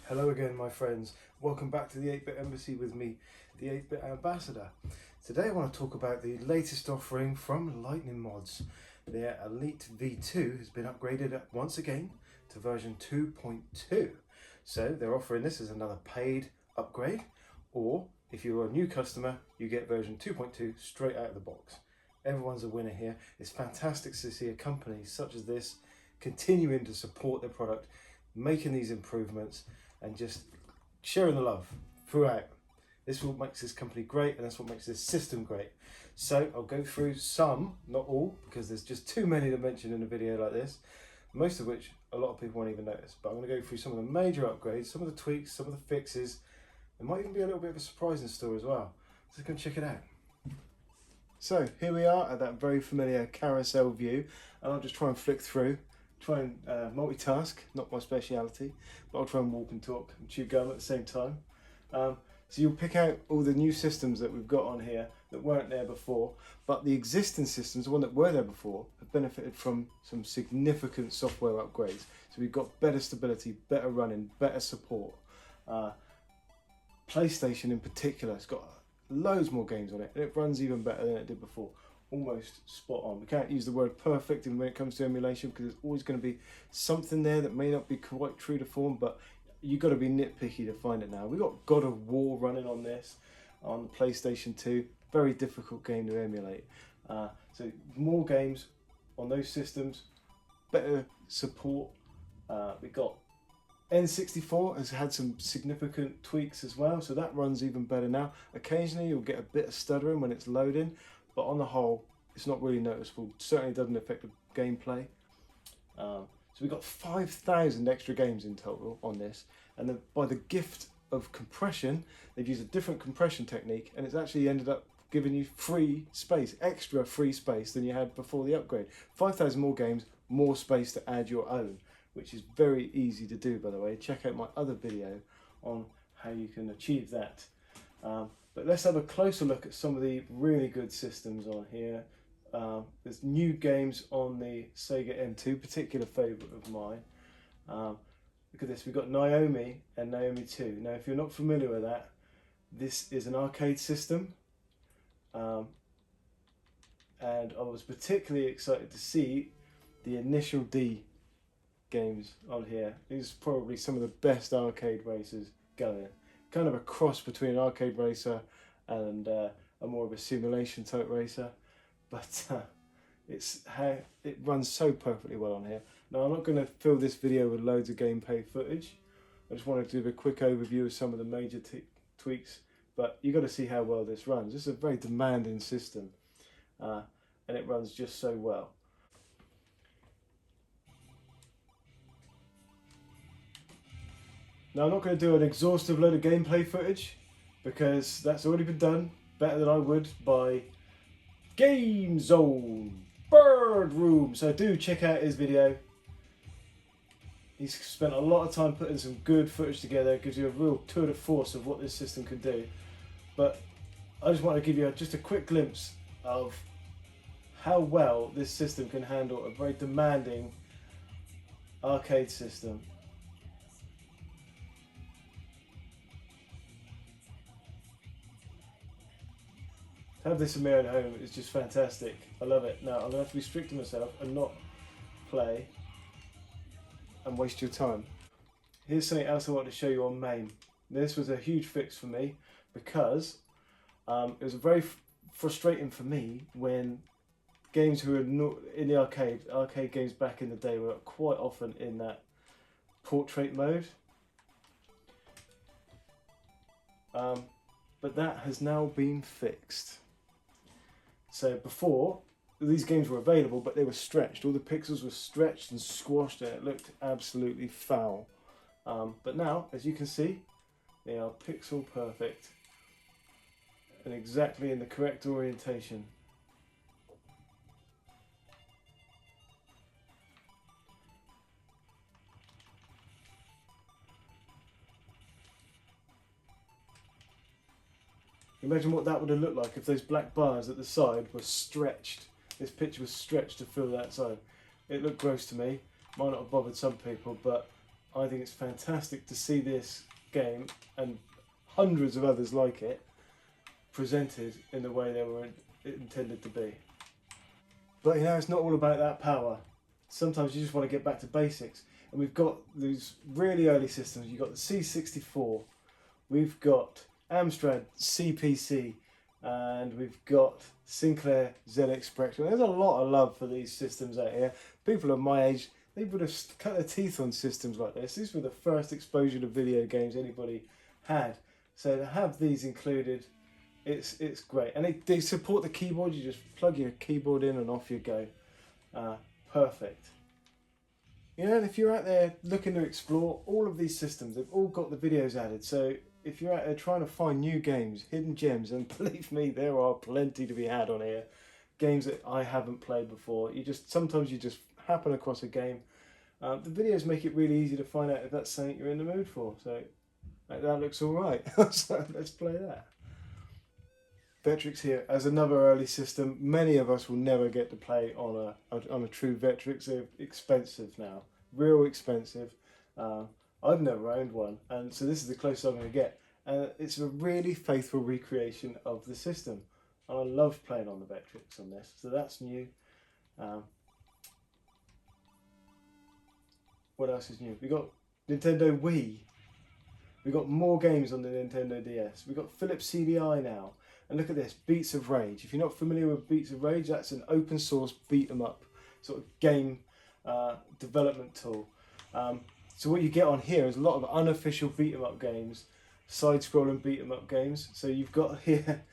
Hello again, my friends. Welcome back to the 8-Bit Embassy with me, the 8-Bit Ambassador. Today I want to talk about the latest offering from Lightning Mods. Their Elite V2 has been upgraded once again to version 2.2. So they're offering this as another paid upgrade, or if you're a new customer, you get version 2.2 straight out of the box. Everyone's a winner here. It's fantastic to see a company such as this continuing to support their product, making these improvements, and just sharing the love throughout. This is what makes this company great, and that's what makes this system great. So I'll go through some, not all, because there's just too many to mention in a video like this, most of which a lot of people won't even notice. But I'm going to go through some of the major upgrades, some of the tweaks, some of the fixes. There might even be a little bit of a surprise in store as well. So go and check it out. So here we are at that very familiar carousel view, and I'll just try and flick through. Try and multitask, not my speciality, but I'll try and walk and talk and chew gum at the same time. So you'll pick out all the new systems that we've got on here that weren't there before, but the existing systems, the one that were there before, have benefited from some significant software upgrades. So we've got better stability, better running, better support. PlayStation in particular, it's got loads more games on it, and it runs even better than it did before. Almost spot on. We can't use the word perfect when it comes to emulation because there's always going to be something there that may not be quite true to form, but you've got to be nitpicky to find it now. We've got God of War running on this, on PlayStation 2. Very difficult game to emulate. So more games on those systems, better support. We've got N64 has had some significant tweaks as well, so that runs even better now. Occasionally you'll get a bit of stuttering when it's loading, but on the whole, it's not really noticeable. Certainly doesn't affect the gameplay. So we've got 5,000 extra games in total on this, and by the gift of compression, they've used a different compression technique, and it's actually ended up giving you free space, extra free space than you had before the upgrade. 5,000 more games, more space to add your own, which is very easy to do, by the way. Check out my other video on how you can achieve that. But let's have a closer look at some of the really good systems on here. There's new games on the Sega M2, particular favourite of mine. Look at this, we've got Naomi and Naomi 2. Now if you're not familiar with that, this is an arcade system. And I was particularly excited to see the Initial D games on here. These are probably some of the best arcade racers going. Kind of a cross between an arcade racer and a more of a simulation type racer, but it runs so perfectly well on here. Now I'm not going to fill this video with loads of gameplay footage. I just wanted to give a quick overview of some of the major tweaks, but you've got to see how well this runs. This is a very demanding system, and it runs just so well. Now I'm not going to do an exhaustive load of gameplay footage because that's already been done better than I would by Gamezone Birdroom. So do check out his video. He's spent a lot of time putting some good footage together. It gives you a real tour de force of what this system can do. But I just want to give you just a quick glimpse of how well this system can handle a very demanding arcade system. To have this in my own home is just fantastic. I love it. Now I'm going to have to be strict to myself and not play and waste your time. Here's something else I want to show you on MAME. This was a huge fix for me because it was very frustrating for me when games who were in the arcade games back in the day were quite often in that portrait mode. But that has now been fixed. So before, these games were available, but they were stretched. All the pixels were stretched and squashed, and it looked absolutely foul. But now, as you can see, they are pixel perfect and exactly in the correct orientation. Imagine what that would have looked like if those black bars at the side were stretched. This picture was stretched to fill that side. It looked gross to me. Might not have bothered some people, but I think it's fantastic to see this game and hundreds of others like it presented in the way they were intended to be. But you know, it's not all about that power. Sometimes you just want to get back to basics. And we've got these really early systems. You've got the C64, we've got Amstrad CPC, and we've got Sinclair ZX Spectrum. There's a lot of love for these systems out here. People of my age, they would have cut their teeth on systems like this. These were the first exposure to video games anybody had. So to have these included, it's great. And they support the keyboard. You just plug your keyboard in and off you go. Perfect. You know, and if you're out there looking to explore all of these systems, they've all got the videos added. So if you're out there trying to find new games, hidden gems, and believe me, there are plenty to be had on here. Games that I haven't played before. Sometimes you just happen across a game. The videos make it really easy to find out if that's something you're in the mood for. So that looks all right. So let's play that. Vectrex here as another early system. Many of us will never get to play on a true Vectrex. They're expensive now, real expensive. I've never owned one, and so this is the closest I'm going to get. And it's a really faithful recreation of the system. And I love playing on the Vectrex on this, so that's new. What else is new? We got Nintendo Wii. We got more games on the Nintendo DS. We got Philips CDI now. And look at this, Beats of Rage. If you're not familiar with Beats of Rage, that's an open source beat 'em up sort of game development tool. So what you get on here is a lot of unofficial beat 'em up games, side-scrolling beat 'em up games. So you've got here,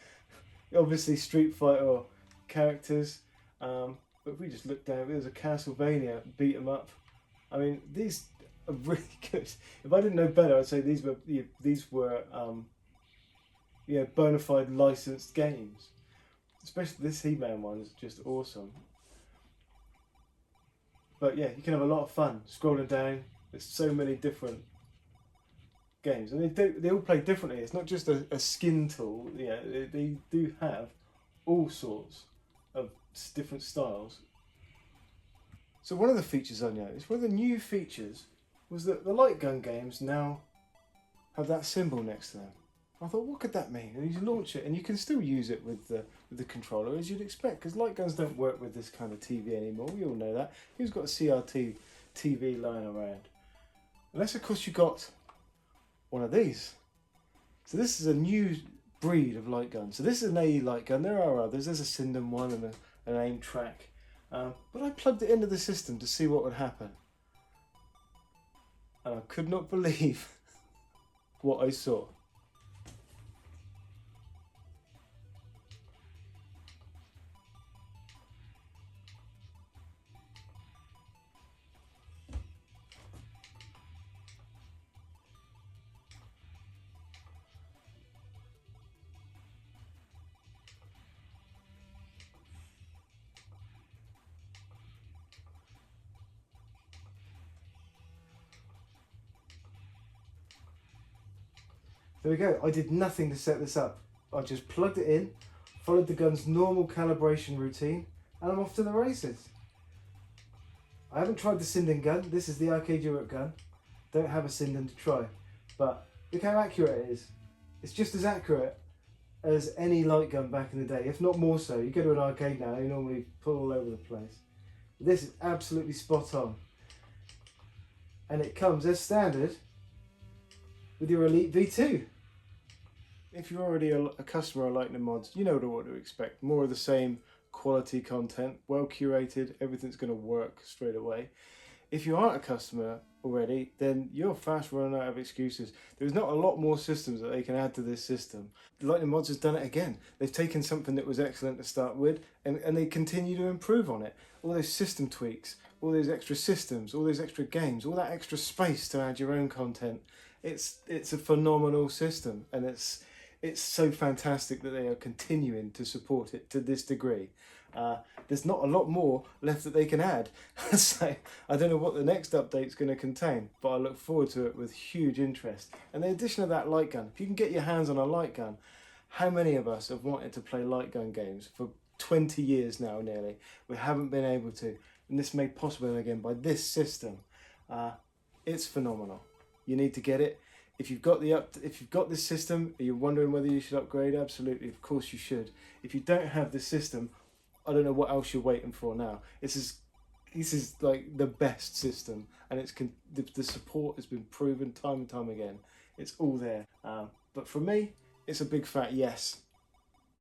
obviously Street Fighter characters. But if we just look down, there's a Castlevania beat 'em up. I mean, these are really good. If I didn't know better, I'd say these were bona fide licensed games. Especially this He-Man one is just awesome. But yeah, you can have a lot of fun scrolling down. There's so many different games, and they all play differently. It's not just a skin tool. Yeah, they do have all sorts of different styles. So one of the features I noticed, one of the new features, was that the light gun games now have that symbol next to them. I thought, what could that mean? And you launch it, and you can still use it with the controller, as you'd expect, because light guns don't work with this kind of TV anymore. We all know that. Who's got a CRT TV lying around? Unless, of course, you got one of these. So this is a new breed of light gun. So this is an AE light gun. There are others. There's a Sindom one and an aim track. But I plugged it into the system to see what would happen. And I could not believe what I saw. There we go. I did nothing to set this up. I just plugged it in, followed the gun's normal calibration routine, and I'm off to the races. I haven't tried the Sindom gun. This is the Arcade Europe gun. Don't have a Sindom to try. But look how accurate it is. It's just as accurate as any light gun back in the day, if not more so. You go to an arcade now, you normally pull all over the place. This is absolutely spot on. And it comes as standard with your Elite V2. If you're already a customer of Lightning Mods, you know what to expect. More of the same quality content, well curated, everything's going to work straight away. If you aren't a customer already, then you're fast running out of excuses. There's not a lot more systems that they can add to this system. Lightning Mods has done it again. They've taken something that was excellent to start with, and they continue to improve on it. All those system tweaks, all those extra systems, all those extra games, all that extra space to add your own content. It's a phenomenal system, and it's so fantastic that they are continuing to support it to this degree. There's not a lot more left that they can add. So I don't know what the next update's going to contain, but I look forward to it with huge interest. And the addition of that light gun, if you can get your hands on a light gun, how many of us have wanted to play light gun games for 20 years now nearly? We haven't been able to, and this made possible again by this system. It's phenomenal. You need to get it. If you've got this system, are you wondering whether you should upgrade? Absolutely, of course you should. If you don't have this system, I don't know what else you're waiting for now. This is like the best system, and the support has been proven time and time again. It's all there. But for me, it's a big fat yes.